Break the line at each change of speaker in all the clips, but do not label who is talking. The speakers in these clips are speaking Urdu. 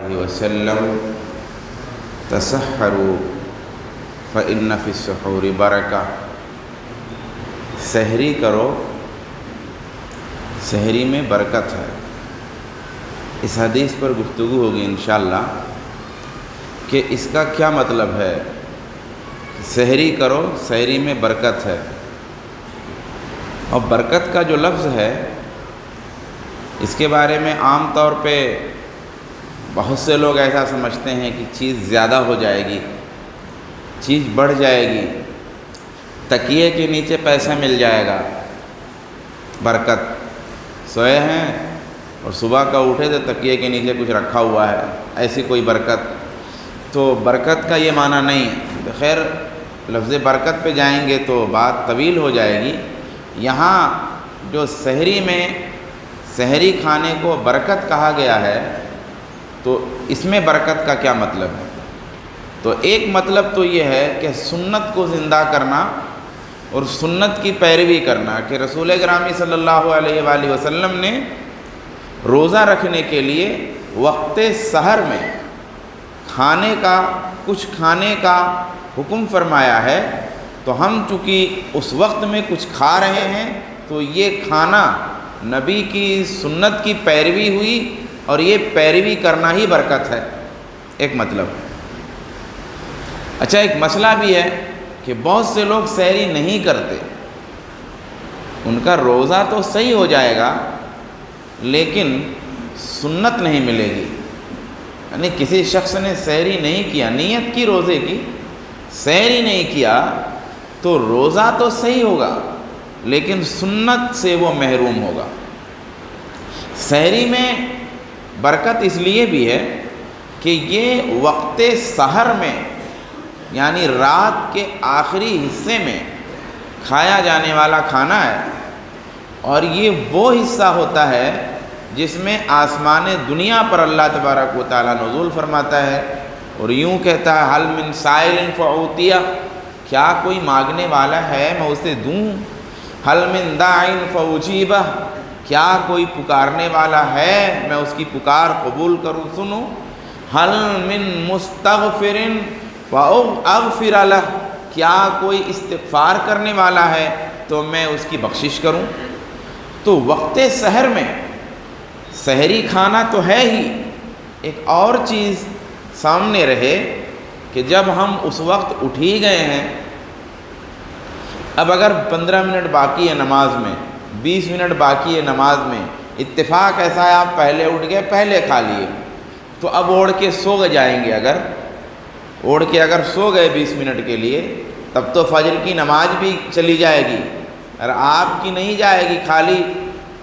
علیہ وسلم تسحروا فإن فی السحور برکہ، سحری کرو، سحری میں برکت ہے۔ اس حدیث پر گفتگو ہوگی انشاءاللہ کہ اس کا کیا مطلب ہے، سحری کرو، سحری میں برکت ہے۔ اور برکت کا جو لفظ ہے اس کے بارے میں عام طور پہ بہت سے لوگ ایسا سمجھتے ہیں کہ چیز زیادہ ہو جائے گی، چیز بڑھ جائے گی، تکیے کے نیچے پیسہ مل جائے گا، برکت، سوئے ہیں اور صبح کا اٹھے تو تکیے کے نیچے کچھ رکھا ہوا ہے، ایسی کوئی برکت۔ تو برکت کا یہ معنی نہیں ہے۔ خیر لفظ برکت پہ جائیں گے تو بات طویل ہو جائے گی۔ یہاں جو سحری میں سحری کھانے کو برکت کہا گیا ہے تو اس میں برکت کا کیا مطلب ہے؟ تو ایک مطلب تو یہ ہے کہ سنت کو زندہ کرنا اور سنت کی پیروی کرنا، کہ رسول گرامی صلی اللہ علیہ وآلہ وسلم نے روزہ رکھنے کے لیے وقت سحر میں کچھ کھانے کا حکم فرمایا ہے، تو ہم چونکہ اس وقت میں کچھ کھا رہے ہیں تو یہ کھانا نبی کی سنت کی پیروی ہوئی اور یہ پیروی کرنا ہی برکت ہے، ایک مطلب۔ اچھا ایک مسئلہ بھی ہے کہ بہت سے لوگ سحری نہیں کرتے، ان کا روزہ تو صحیح ہو جائے گا لیکن سنت نہیں ملے گی۔ یعنی کسی شخص نے سحری نہیں کیا، نیت کی روزے کی، سحری نہیں کیا تو روزہ تو صحیح ہوگا لیکن سنت سے وہ محروم ہوگا۔ سحری میں برکت اس لیے بھی ہے کہ یہ وقت سحر میں یعنی رات کے آخری حصے میں کھایا جانے والا کھانا ہے، اور یہ وہ حصہ ہوتا ہے جس میں آسمان دنیا پر اللہ تبارک و تعالیٰ نزول فرماتا ہے اور یوں کہتا ہے حل من سائل فأعطیہ، کیا کوئی مانگنے والا ہے میں اسے دوں، حل من داع فأجیبہ، کیا کوئی پکارنے والا ہے میں اس کی پکار قبول کروں سنوں، حل من مستغفر فأغفر لہ، کیا کوئی استغفار کرنے والا ہے تو میں اس کی بخشش کروں۔ تو وقت سحر میں سحری کھانا تو ہے ہی، ایک اور چیز سامنے رہے کہ جب ہم اس وقت اٹھ ہی گئے ہیں، اب اگر 15 منٹ باقی ہے نماز میں، 20 منٹ باقی ہے نماز میں، اتفاق ایسا ہے آپ پہلے اٹھ گئے، پہلے کھا لیے، تو اب اوڑھ کے سو جائیں گے، اگر سو گئے 20 منٹ کے لیے تب تو فجر کی نماز بھی چلی جائے گی، اور آپ کی نہیں جائے گی، خالی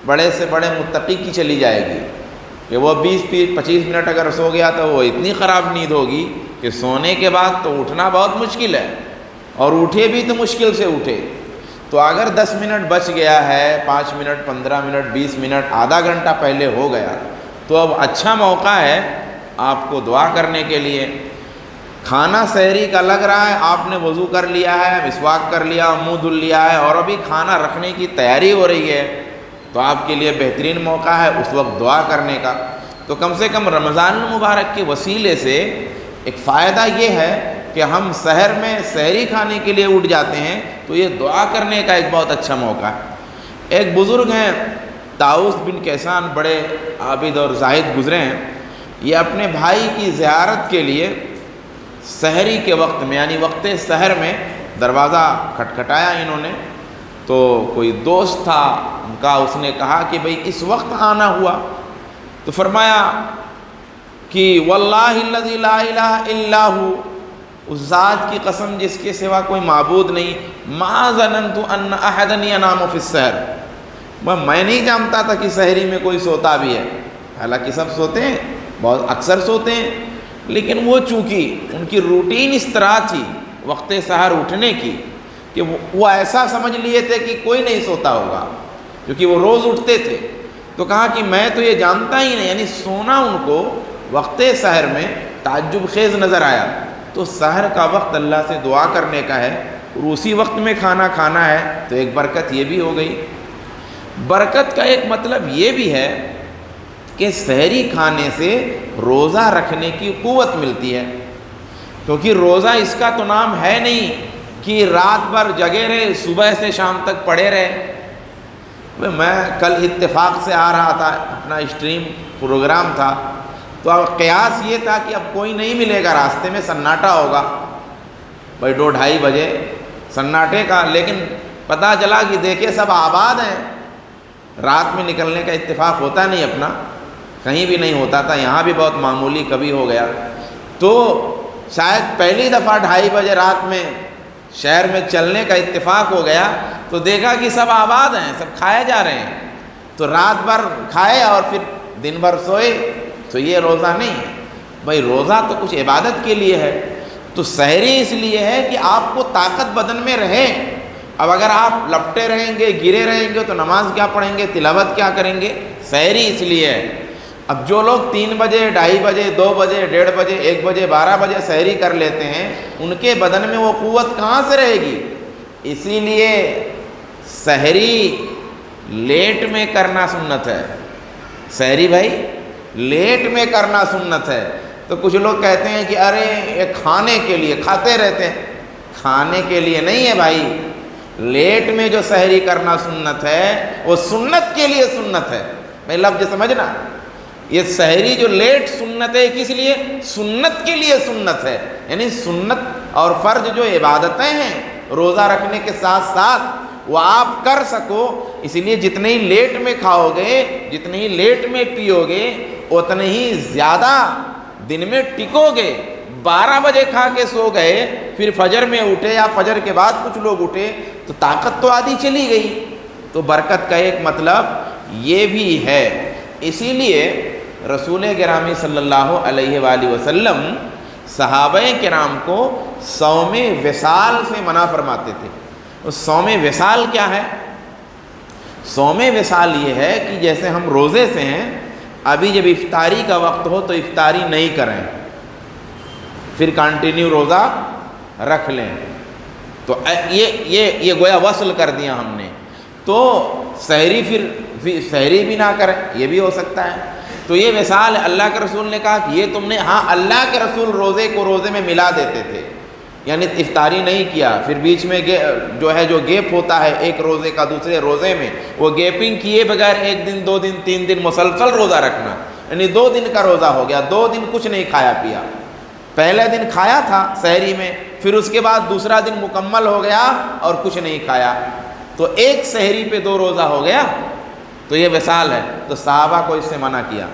بڑے سے بڑے متقی کی چلی جائے گی کہ وہ 20-25 منٹ اگر سو گیا تو وہ اتنی خراب نیند ہوگی کہ سونے کے بعد تو اٹھنا بہت مشکل ہے، اور اٹھے بھی تو مشکل سے اٹھے۔ تو اگر 10 منٹ بچ گیا ہے، 5 منٹ، 15 منٹ، 20 منٹ، آدھا گھنٹہ پہلے ہو گیا، تو اب اچھا موقع ہے آپ کو دعا کرنے کے لیے۔ کھانا سحری کا لگ رہا ہے، آپ نے وضو کر لیا ہے، مسواک کر لیا، منہ دھل لیا ہے، اور ابھی کھانا رکھنے کی تیاری ہو رہی ہے، تو آپ کے لیے بہترین موقع ہے اس وقت دعا کرنے کا۔ تو کم سے کم رمضان المبارک کے وسیلے سے ایک فائدہ یہ ہے کہ ہم سحر میں سحری کھانے کے لیے اٹھ جاتے ہیں، تو یہ دعا کرنے کا ایک بہت اچھا موقع ہے۔ ایک بزرگ ہیں طاؤس بن کیسان، بڑے عابد اور زاہد گزرے ہیں، یہ اپنے بھائی کی زیارت کے لیے سحری کے وقت میں یعنی وقت سحر میں دروازہ کھٹکھٹایا انہوں نے، تو کوئی دوست تھا ان کا، اس نے کہا کہ بھئی اس وقت آنا ہوا، تو فرمایا کہ واللہ الذی لا الہ الا ہو، اس ذات کی قسم جس کے سوا کوئی معبود نہیں، ما ظننت ان احدا ینام فی السحر، میں نہیں جانتا تھا کہ سحری میں کوئی سوتا بھی ہے، حالانکہ سب سوتے ہیں، بہت اکثر سوتے ہیں، لیکن وہ چونکہ ان کی روٹین اس طرح تھی وقت سحر اٹھنے کی کہ وہ ایسا سمجھ لیے تھے کہ کوئی نہیں سوتا ہوگا، کیونکہ وہ روز اٹھتے تھے۔ تو کہا کہ میں تو یہ جانتا ہی نہیں، یعنی سونا ان کو وقت سحر میں تعجب خیز نظر آیا۔ تو سحر کا وقت اللہ سے دعا کرنے کا ہے اور اسی وقت میں کھانا کھانا ہے، تو ایک برکت یہ بھی ہو گئی۔ برکت کا ایک مطلب یہ بھی ہے کہ سحری کھانے سے روزہ رکھنے کی قوت ملتی ہے، کیونکہ روزہ اس کا تو نام ہے نہیں کہ رات بھر جگے رہے صبح سے شام تک پڑے رہے۔ میں کل اتفاق سے آ رہا تھا، اپنا اسٹریم پروگرام تھا، تو اب قیاس یہ تھا کہ اب کوئی نہیں ملے گا، راستے میں سناٹا ہوگا بھائی 2-2:30 بجے سناٹے کا، لیکن پتہ چلا کہ دیکھے سب آباد ہیں، رات میں نکلنے کا اتفاق ہوتا نہیں، اپنا کہیں بھی نہیں ہوتا تھا، یہاں بھی بہت معمولی کبھی ہو گیا، تو شاید پہلی دفعہ 2:30 بجے رات میں شہر میں چلنے کا اتفاق ہو گیا، تو دیکھا کہ سب آباد ہیں، سب کھائے جا رہے ہیں، تو رات بھر کھائے اور پھر دن بھر سوئے، تو یہ روزہ نہیں ہے بھائی، روزہ تو کچھ عبادت کے لیے ہے۔ تو سحری اس لیے ہے کہ آپ کو طاقت بدن میں رہے، اب اگر آپ لپٹے رہیں گے، گرے رہیں گے تو نماز کیا پڑھیں گے، تلاوت کیا کریں گے؟ سحری اس لیے ہے۔ اب جو لوگ 3 بجے 2:30 بجے 2 بجے 1:30 بجے 1 بجے 12 بجے سحری کر لیتے ہیں، ان کے بدن میں وہ قوت کہاں سے رہے گی؟ اسی لیے سحری لیٹ میں کرنا سنت ہے، سحری بھائی لیٹ میں کرنا سنت ہے۔ تو کچھ لوگ کہتے ہیں کہ ارے یہ کھانے کے لیے کھاتے رہتے ہیں، کھانے کے لیے نہیں ہے بھائی، لیٹ میں جو سحری کرنا سنت ہے وہ سنت کے لیے سنت ہے۔ میں لفظ سمجھنا، یہ سحری جو لیٹ سنت ہے کس لیے؟ سنت کے لیے سنت ہے، یعنی سنت اور فرض جو عبادتیں ہیں روزہ رکھنے کے ساتھ ساتھ وہ آپ کر سکو، اسی لیے جتنے ہی لیٹ میں کھاؤ گے، جتنے ہی لیٹ میں پیو گے، اتنے ہی زیادہ دن میں ٹکو گے۔ 12 بجے کھا کے سو گئے، پھر فجر میں اٹھے یا فجر کے بعد کچھ لوگ اٹھے تو طاقت تو آدھی چلی گئی۔ تو برکت کا ایک مطلب یہ بھی ہے، اسی لیے رسول گرامی صلی اللہ علیہ وآلہ وسلم صحابہ کرام کو صوم وصال سے منع فرماتے تھے۔ صوم وصال کیا ہے؟ صوم وصال یہ ہے کہ جیسے ہم روزے سے ہیں، ابھی جب افطاری کا وقت ہو تو افطاری نہیں کریں، پھر کنٹینیو روزہ رکھ لیں، تو یہ گویا وصل کر دیا ہم نے۔ تو سحری پھر سحری بھی نہ کریں، یہ بھی ہو سکتا ہے۔ تو یہ وصال اللہ کے رسول نے کہا کہ یہ تم نے، ہاں اللہ کے رسول روزے کو روزے میں ملا دیتے تھے، یعنی افطاری نہیں کیا، پھر بیچ میں جو گیپ ہوتا ہے ایک روزے کا دوسرے روزے میں، وہ گیپنگ کیے بغیر 1 دن 2 دن 3 دن مسلسل روزہ رکھنا، یعنی 2 دن کا روزہ ہو گیا، 2 دن کچھ نہیں کھایا پیا، پہلے دن کھایا تھا سحری میں، پھر اس کے بعد دوسرا دن مکمل ہو گیا اور کچھ نہیں کھایا، تو ایک سحری پہ 2 روزہ ہو گیا، تو یہ وصال ہے۔ تو صحابہ کو اس سے منع کیا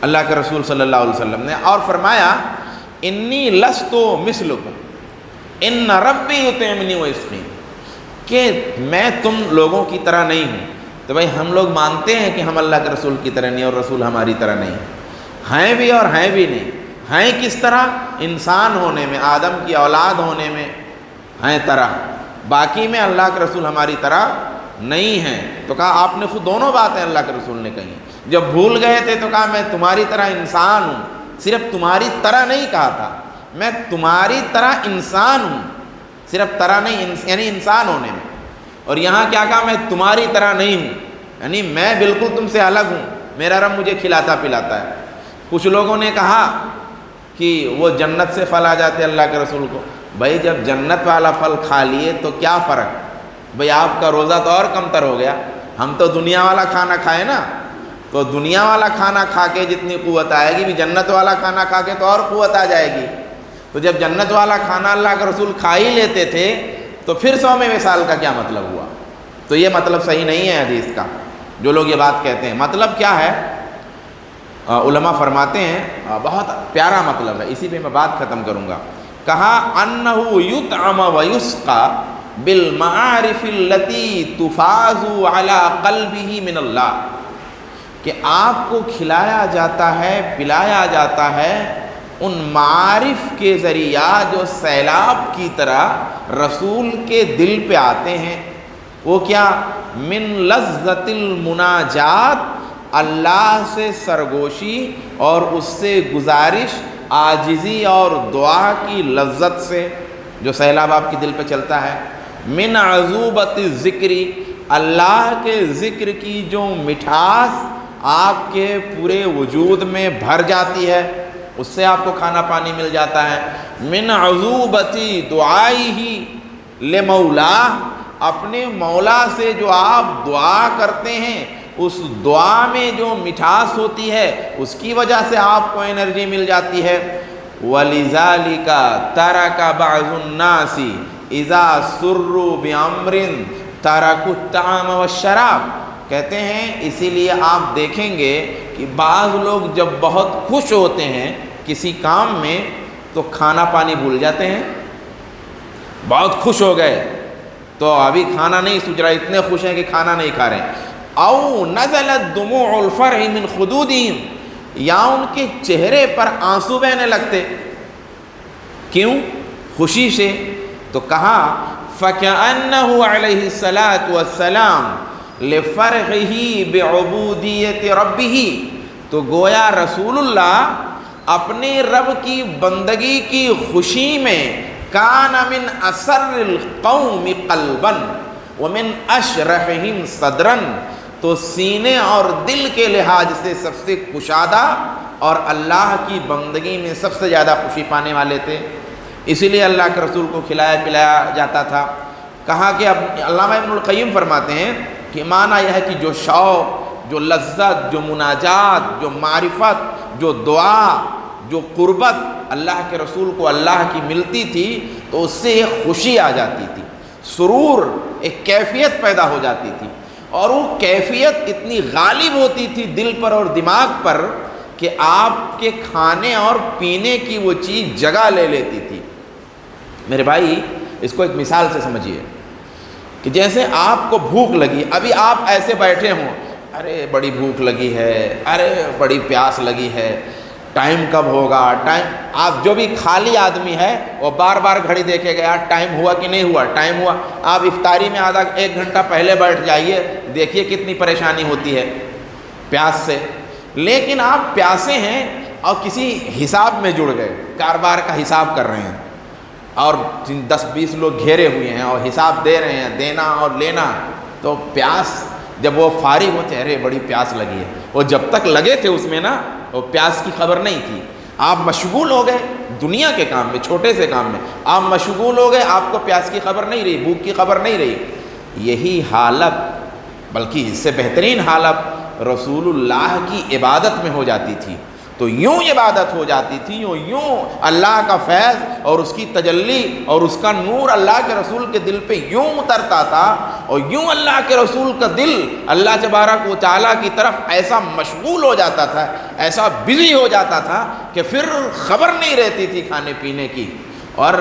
اللہ کے رسول صلی اللہ علیہ وسلم نے، اور فرمایا انی لست مثلکم ان ربی یطعمنی ویسقین، کہ میں تم لوگوں کی طرح نہیں ہوں۔ تو بھائی ہم لوگ مانتے ہیں کہ ہم اللہ کے رسول کی طرح نہیں اور رسول ہماری طرح نہیں ہیں بھی اور ہیں بھی نہیں۔ ہیں کس طرح؟ انسان ہونے میں، آدم کی اولاد ہونے میں ہیں طرح، باقی میں اللہ کے رسول ہماری طرح نہیں ہیں۔ تو کہا آپ نے خود دونوں باتیں اللہ کے رسول نے کہی۔ جب بھول گئے تھے تو کہا میں تمہاری طرح انسان ہوں، صرف تمہاری طرح نہیں کہا تھا، میں تمہاری طرح انسان ہوں، صرف طرح نہیں، یعنی انسان ہونے میں۔ اور یہاں کیا کہا؟ میں تمہاری طرح نہیں ہوں، یعنی میں بالکل تم سے الگ ہوں، میرا رب مجھے کھلاتا پلاتا ہے۔ کچھ لوگوں نے کہا کہ وہ جنت سے پھل آ جاتے اللہ کے رسول کو۔ بھائی جب جنت والا پھل کھا لیے تو کیا فرق؟ بھائی آپ کا روزہ تو اور کم تر ہو گیا، ہم تو دنیا والا کھانا کھائے نا، تو دنیا والا کھانا کھا کے جتنی قوت آئے گی بھی جنت والا کھانا کھا کے تو اور قوت آ جائے گی۔ تو جب جنت والا کھانا اللہ کے رسول کھا ہی لیتے تھے تو پھر صوم وصال کا کیا مطلب ہوا؟ تو یہ مطلب صحیح نہیں ہے حدیث کا، جو لوگ یہ بات کہتے ہیں۔ مطلب کیا ہے؟ علماء فرماتے ہیں بہت پیارا مطلب ہے، اسی پہ میں بات ختم کروں گا۔ کہا انہ یطعم ویسقى بالمعارف التي تفاض على قلبه من اللہ، کہ آپ کو کھلایا جاتا ہے، پلایا جاتا ہے ان معارف کے ذریعہ جو سیلاب کی طرح رسول کے دل پہ آتے ہیں۔ وہ کیا؟ من لذت المناجات، اللہ سے سرگوشی اور اس سے گزارش، عاجزی اور دعا کی لذت سے جو سیلاب آپ کے دل پہ چلتا ہے۔ من عذوبت الذکر، اللہ کے ذکر کی جو مٹھاس آپ کے پورے وجود میں بھر جاتی ہے، اس سے آپ کو کھانا پانی مل جاتا ہے۔ من عذوبتی دعائہ لمولا، اپنے مولا سے جو آپ دعا کرتے ہیں اس دعا میں جو مٹھاس ہوتی ہے اس کی وجہ سے آپ کو انرجی مل جاتی ہے۔ وَلِذَالِكَ تَرَكَ بَعْضُ النَّاسِ اِذَا سُرُّوا بِأَمْرٍ تَرَكُوا الطَّعَامَ وَالشَّرَابَ، کہتے ہیں اسی لیے آپ دیکھیں گے کہ بعض لوگ جب بہت خوش ہوتے ہیں کسی کام میں تو کھانا پانی بھول جاتے ہیں۔ بہت خوش ہو گئے تو ابھی کھانا نہیں سوچ رہا، اتنے خوش ہیں کہ کھانا نہیں کھا رہے ہیں۔ او نزلت دموع الفرح من خدودہم، یا ان کے چہرے پر آنسو بہنے لگتے، کیوں؟ خوشی سے۔ تو کہا فَكَأَنَّهُ عَلَيْهِ الصَّلَاةُ وَالسَّلَامُ لِفَرْحِهِ بِعُبُودِيَّةِ رَبِّهِ، تو گویا رسول اللہ اپنے رب کی بندگی کی خوشی میں کان من اسر القوم قلبا ومن اشرحہم صدرا، تو سینے اور دل کے لحاظ سے سب سے کشادہ اور اللہ کی بندگی میں سب سے زیادہ خوشی پانے والے تھے، اسی لیے اللہ کے رسول کو کھلایا پلایا جاتا تھا۔ کہا کہ اب علامہ ابن القیم فرماتے ہیں کہ معنی یہ ہے کہ جو شوق، جو لذت، جو مناجات، جو معرفت، جو دعا، جو قربت اللہ کے رسول کو اللہ کی ملتی تھی تو اس سے ایک خوشی آ جاتی تھی، سرور، ایک کیفیت پیدا ہو جاتی تھی، اور وہ کیفیت اتنی غالب ہوتی تھی دل پر اور دماغ پر کہ آپ کے کھانے اور پینے کی وہ چیز جگہ لے لیتی تھی۔ میرے بھائی اس کو ایک مثال سے سمجھیے کہ جیسے آپ کو بھوک لگی، ابھی آپ ایسے بیٹھے ہوں، ارے بڑی بھوک لگی ہے، ارے بڑی پیاس لگی ہے، ٹائم کب ہوگا، ٹائم، آپ جو بھی خالی آدمی ہے وہ بار بار گھڑی دیکھے گا، یار ٹائم ہوا کہ نہیں ہوا، ٹائم ہوا۔ آپ افطاری میں آدھا ایک گھنٹہ پہلے بیٹھ جائیے، دیکھیے کتنی پریشانی ہوتی ہے پیاس سے۔ لیکن آپ پیاسے ہیں اور کسی حساب میں جڑ گئے، کاروبار کا حساب کر رہے ہیں اور 10-20 لوگ گھیرے ہوئے ہیں اور حساب دے رہے ہیں، دینا اور لینا، تو پیاس جب وہ فارغ ہوتے ہیں، ارے بڑی پیاس لگی ہے، وہ جب تک لگے تھے اس میں نا وہ پیاس کی خبر نہیں تھی، آپ مشغول ہو گئے دنیا کے کام میں، چھوٹے سے کام میں آپ مشغول ہو گئے، آپ کو پیاس کی خبر نہیں رہی، بھوک کی خبر نہیں رہی۔ یہی حالت، بلکہ اس سے بہترین حالت رسول اللہ کی عبادت میں ہو جاتی تھی، تو یوں عبادت ہو جاتی تھی، یوں اللہ کا فیض اور اس کی تجلی اور اس کا نور اللہ کے رسول کے دل پہ یوں اترتا تھا، اور یوں اللہ کے رسول کا دل اللہ تبارک و تعالیٰ کی طرف ایسا مشغول ہو جاتا تھا، ایسا بزی ہو جاتا تھا کہ پھر خبر نہیں رہتی تھی کھانے پینے کی۔ اور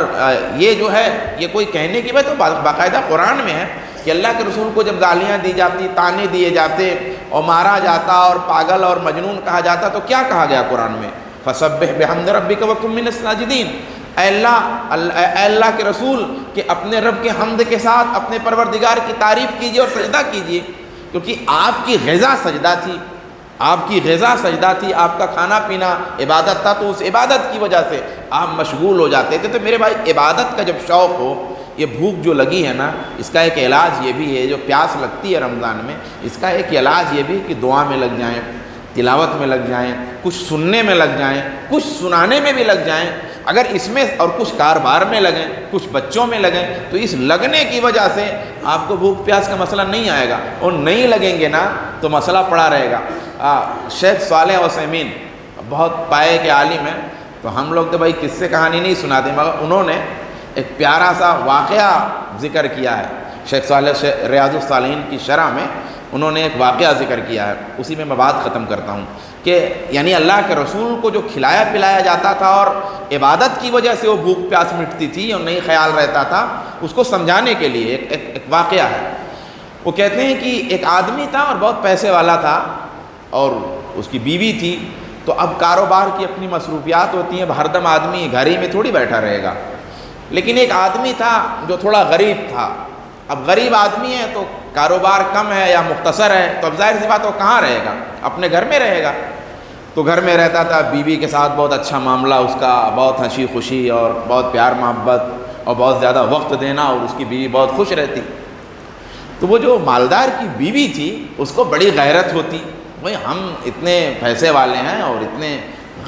یہ جو ہے یہ کوئی کہنے کی بات تو باقاعدہ قرآن میں ہے کہ اللہ کے رسول کو جب گالیاں دی جاتی، طعنے دیے جاتے اور مارا جاتا اور پاگل اور مجنون کہا جاتا تو کیا کہا گیا قرآن میں؟ فَسَبِّحْ بِحَمْدِ رَبِّكَ وَكُن مِّنَ السَّاجِدِينَ، اے اللہ کے رسول کہ اپنے رب کے حمد کے ساتھ اپنے پروردگار کی تعریف کیجیے اور سجدہ کیجیے، کیونکہ آپ کی غذا سجدہ تھی، آپ کی غذا سجدہ تھی، آپ کا کھانا پینا عبادت تھا، تو اس عبادت کی وجہ سے آپ مشغول ہو جاتے تھے۔ تو میرے بھائی عبادت کا جب شوق ہو، یہ بھوک جو لگی ہے نا، اس کا ایک علاج یہ بھی ہے، جو پیاس لگتی ہے رمضان میں، اس کا ایک علاج یہ بھی کہ دعا میں لگ جائیں، تلاوت میں لگ جائیں، کچھ سننے میں لگ جائیں، کچھ سنانے میں بھی لگ جائیں، اگر اس میں اور کچھ کاروبار میں لگیں، کچھ بچوں میں لگیں، تو اس لگنے کی وجہ سے آپ کو بھوک پیاس کا مسئلہ نہیں آئے گا، اور نہیں لگیں گے نا تو مسئلہ پڑا رہے گا۔ شیخ صالح عثیمین بہت پائے کے عالم ہیں، تو ہم لوگ تو بھائی قصے کہانی نہیں سناتے، مگر انہوں نے ایک پیارا سا واقعہ ذکر کیا ہے، شیخ صالح ریاض الصالحین کی شرح میں انہوں نے ایک واقعہ ذکر کیا ہے، اسی میں بات ختم کرتا ہوں کہ یعنی اللہ کے رسول کو جو کھلایا پلایا جاتا تھا اور عبادت کی وجہ سے وہ بھوک پیاس مٹتی تھی اور نہیں خیال رہتا تھا، اس کو سمجھانے کے لیے ایک واقعہ ہے۔ وہ کہتے ہیں کہ ایک آدمی تھا اور بہت پیسے والا تھا اور اس کی بیوی تھی، تو اب کاروبار کی اپنی مصروفیات ہوتی ہیں، ہر دم آدمی گھر ہی میں تھوڑی بیٹھا رہے گا، لیکن ایک آدمی تھا جو تھوڑا غریب تھا۔ اب غریب آدمی ہے تو کاروبار کم ہے یا مختصر ہے، تو اب ظاہر سی بات وہ کہاں رہے گا، اپنے گھر میں رہے گا، تو گھر میں رہتا تھا، بیوی کے ساتھ بہت اچھا معاملہ اس کا، بہت ہنسی خوشی اور بہت پیار محبت اور بہت زیادہ وقت دینا، اور اس کی بیوی بہت خوش رہتی۔ تو وہ جو مالدار کی بیوی تھی اس کو بڑی غیرت ہوتی بھائی ہم اتنے پیسے والے ہیں اور اتنے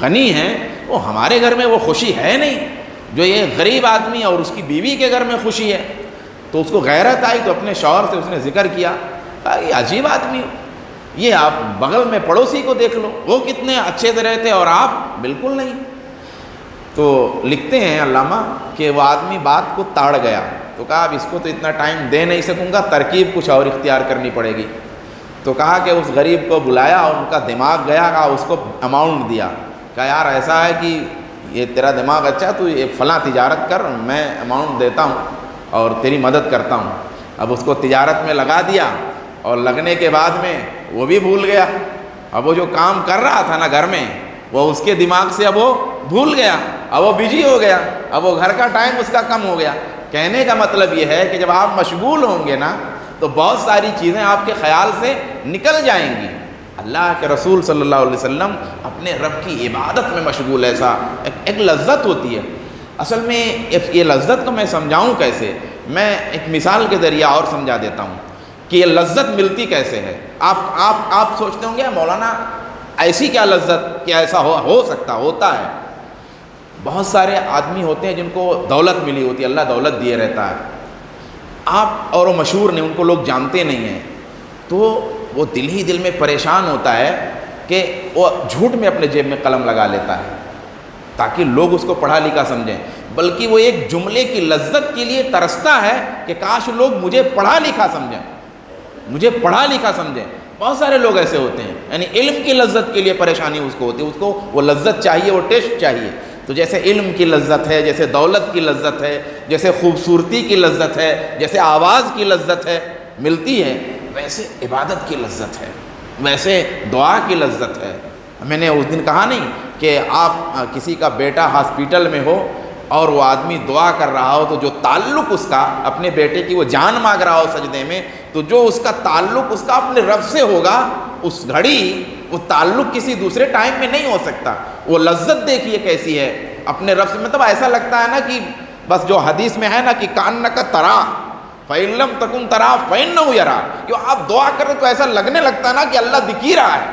غنی ہیں، وہ ہمارے گھر میں وہ خوشی ہے نہیں جو یہ غریب آدمی اور اس کی بیوی کے گھر میں خوشی ہے۔ تو اس کو غیرت آئی تو اپنے شوہر سے اس نے ذکر کیا، کہا یہ عجیب آدمی ہو، یہ آپ بغل میں پڑوسی کو دیکھ لو، وہ کتنے اچھے سے رہتے اور آپ بالکل نہیں۔ تو لکھتے ہیں علامہ کہ وہ آدمی بات کو تاڑ گیا، تو کہا اب اس کو تو اتنا ٹائم دے نہیں سکوں گا، ترکیب کچھ اور اختیار کرنی پڑے گی۔ تو کہا کہ اس غریب کو بلایا اور ان کا دماغ گیا، کہا اس کو اماؤنٹ دیا، کہا یار ایسا ہے کہ یہ تیرا دماغ اچھا، تو یہ فلاں تجارت کر، میں اماؤنٹ دیتا ہوں اور تیری مدد کرتا ہوں۔ اب اس کو تجارت میں لگا دیا، اور لگنے کے بعد میں وہ بھی بھول گیا۔ اب وہ جو کام کر رہا تھا نا گھر میں، وہ اس کے دماغ سے اب وہ بھول گیا، اب وہ بزی ہو گیا، اب وہ گھر کا ٹائم اس کا کم ہو گیا۔ کہنے کا مطلب یہ ہے کہ جب آپ مشغول ہوں گے نا تو بہت ساری چیزیں آپ کے خیال سے نکل جائیں گی۔ اللہ کے رسول صلی اللہ علیہ وسلم اپنے رب کی عبادت میں مشغول، ایسا ایک لذت ہوتی ہے۔ اصل میں یہ لذت کو میں سمجھاؤں کیسے، میں ایک مثال کے ذریعہ اور سمجھا دیتا ہوں کہ یہ لذت ملتی کیسے ہے۔ آپ سوچتے ہوں گے مولانا ایسی کیا لذت کہ ایسا ہو سکتا ہوتا ہے۔ بہت سارے آدمی ہوتے ہیں جن کو دولت ملی ہوتی ہے، اللہ دولت دیے رہتا ہے، آپ اور وہ مشہور نہیں، ان کو لوگ جانتے نہیں ہیں، تو وہ دل ہی دل میں پریشان ہوتا ہے کہ وہ جھوٹ میں اپنے جیب میں قلم لگا لیتا ہے تاکہ لوگ اس کو پڑھا لکھا سمجھیں، بلکہ وہ ایک جملے کی لذت کے لیے ترستا ہے کہ کاش لوگ مجھے پڑھا لکھا سمجھیں، مجھے پڑھا لکھا سمجھیں۔ بہت سارے لوگ ایسے ہوتے ہیں، یعنی علم کی لذت کے لیے پریشانی اس کو ہوتی ہے، اس کو وہ لذت چاہیے، وہ ٹیسٹ چاہیے۔ تو جیسے علم کی لذت ہے، جیسے دولت کی لذت ہے، جیسے خوبصورتی کی لذت ہے، جیسے آواز کی لذت ہے ملتی ہے، ویسے عبادت کی لذت ہے، ویسے دعا کی لذت ہے۔ میں نے اس دن کہا نہیں کہ آپ کسی کا بیٹا ہاسپیٹل میں ہو اور وہ آدمی دعا کر رہا ہو، تو جو تعلق اس کا اپنے بیٹے کی وہ جان مانگ رہا ہو سجدے میں، تو جو اس کا تعلق اس کا اپنے رب سے ہوگا، اس گھڑی وہ تعلق کسی دوسرے ٹائم میں نہیں ہو سکتا۔ وہ لذت دیکھیے کیسی ہے اپنے رب سے، مطلب ایسا لگتا ہے نا کہ بس جو حدیث میں ہے نا کہ کانک ترا فإن لم تکن ترا فإنہ یرا، کہ آپ دعا کریں تو ایسا لگنے لگتا ہے نا کہ اللہ دکھ ہی رہا ہے،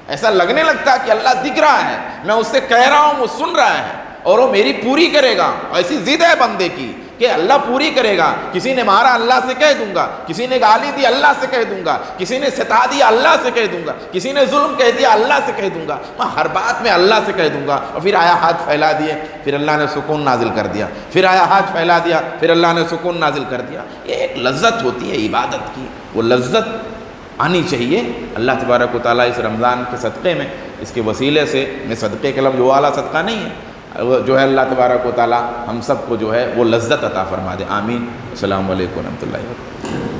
ایسا لگنے لگتا ہے کہ اللہ دکھ رہا ہے، میں اس سے کہہ رہا ہوں وہ سن رہا ہے اور وہ میری پوری کرے گا۔ ایسی ضد ہے بندے کی کہ اللہ پوری کرے گا۔ کسی نے مارا اللہ سے کہہ دوں گا، کسی نے گالی دی اللہ سے کہہ دوں گا، کسی نے ستا دیا اللہ سے کہہ دوں گا، کسی نے ظلم کہہ دیا اللہ سے کہہ دوں گا، میں ہر بات میں اللہ سے کہہ دوں گا۔ اور پھر آیا ہاتھ پھیلا دیے، پھر اللہ نے سکون نازل کر دیا، پھر آیا ہاتھ پھیلا دیا، پھر اللہ نے سکون نازل کر دیا۔ یہ ایک لذت ہوتی ہے عبادت کی، وہ لذت آنی چاہیے۔ اللہ تبارک و تعالیٰ اس رمضان کے صدقے میں، اس کے وسیلے سے، میں صدقے کے لفظ وہ والا صدقہ نہیں ہے، جو ہے اللہ تبارک و تعالیٰ ہم سب کو جو ہے وہ لذت عطا فرما دے، آمین۔ السلام علیکم ورحمۃ اللہ وبرکاتہ۔